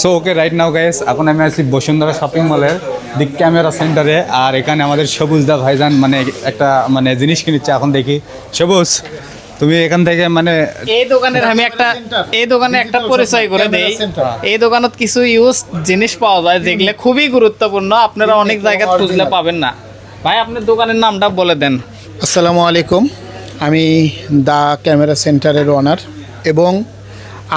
So okay right now guys, এখন আমি আছি বসুন্ধরা শপিং মলের দিক ক্যামেরা সেন্টারে। আর এখানে আমাদের সবুজদা ভাইজান মানে একটা মানে জিনিস কিনেছে। এখন দেখি সবুজ, তুমি এখান থেকে মানে এই দোকানের আমি একটা পরিচয় করে দেই। এই দোকানত কিছু ইউজ জিনিস পাওয়া যায় যেগুলো খুবই গুরুত্বপূর্ণ, আপনারা অনেক জায়গায় খুঁজলে পাবেন না। ভাই আপনার দোকানের নামটা বলে দেন। আসসালামু আলাইকুম, আমি দা ক্যামেরা সেন্টারের ওনার এবং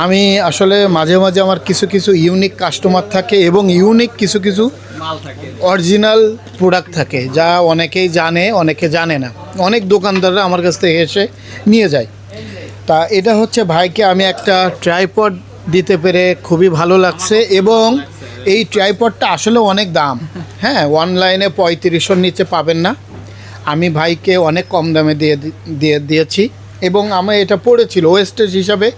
আমি আসলে মাঝে মাঝে আমার কিছু কিছু ইউনিক কাস্টমার থাকে এবং ইউনিক কিছু কিছু মাল থাকে, অরিজিনাল প্রোডাক্ট থাকে যা অনেকেই জানে অনেকে জানে না। অনেক দোকানদাররা আমার কাছ থেকে এসে নিয়ে যায়। তা এটা হচ্ছে ভাইকে আমি একটা ট্রাইপড দিতে পেরে খুবই ভালো লাগছে এবং এই ট্রাইপডটা আসলে অনেক দাম। হ্যাঁ, অনলাইনে 3500-র নিচে পাবেন না। আমি ভাইকে অনেক কম দামে দিয়েছি এবং আমার এটা পড়েছিল ওয়েস্টেজ হিসাবে।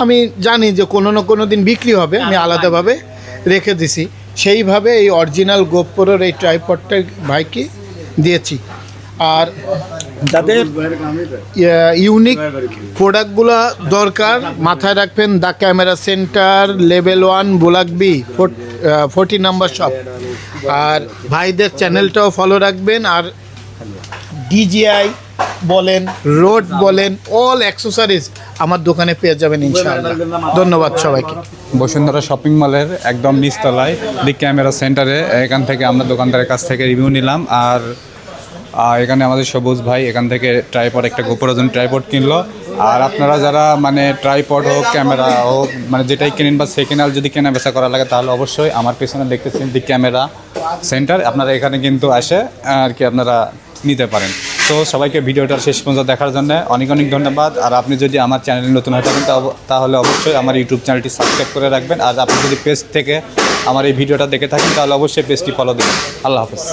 আমি জানি যে কোনো না কোনো দিন বিক্রি হবে, আমি আলাদাভাবে রেখে দিছি। সেইভাবে এই অরিজিনাল গোপ্রোর এই ট্রাইপডটা ভাইকে দিয়েছি। আর যাদের ইউনিক প্রোডাক্টগুলো দরকার মাথায় রাখবেন, দ্য ক্যামেরা সেন্টার, লেভেল 1, বুলাকবি 40 নম্বর শপ। আর ভাইদের চ্যানেলটাও ফলো রাখবেন। আর ডিজিআই বলেন, রোড বলেন, অল অ্যাক্সেসরিজ আমার দোকানে পেয়ে যাবেন ইনশাআল্লাহ। ধন্যবাদ সবাইকে। বসুন্ধরা শপিং মলের একদম নিচতলায় দিক ক্যামেরা সেন্টারে এখান থেকে আমরা দোকানদারের কাছ থেকে রিভিউ নিলাম। আর এখানে আমাদের সবুজ ভাই এখান থেকে ট্রাইপড, একটা গোপোর জন্য ট্রাইপড কিনলো। আর আপনারা যারা মানে ট্রাইপড হোক, ক্যামেরা হোক, মানে যেটাই কিনেন বা সেকেন্ড হ্যান্ড যদি কেনা বেচা করা লাগে তাহলে অবশ্যই আমার পেছনে দেখতেছেন দিক ক্যামেরা সেন্টার, আপনারা এখানে কিন্তু আসে আর কি আপনারা নিতে পারেন। তো সবাইকে ভিডিওটার শেষ পর্যন্ত দেখার জন্য অনেক অনেক ধন্যবাদ। আর আপনি যদি আমার চ্যানেলে নতুন হয়ে থাকেন তাহলে অবশ্যই আমার ইউটিউব চ্যানেলটি সাবস্ক্রাইব করে রাখবেন। আর আপনি যদি পেজ থেকে আমার এই ভিডিওটা দেখে থাকেন তাহলে অবশ্যই পেজটি ফলো দেবেন। আল্লাহ হাফেজ।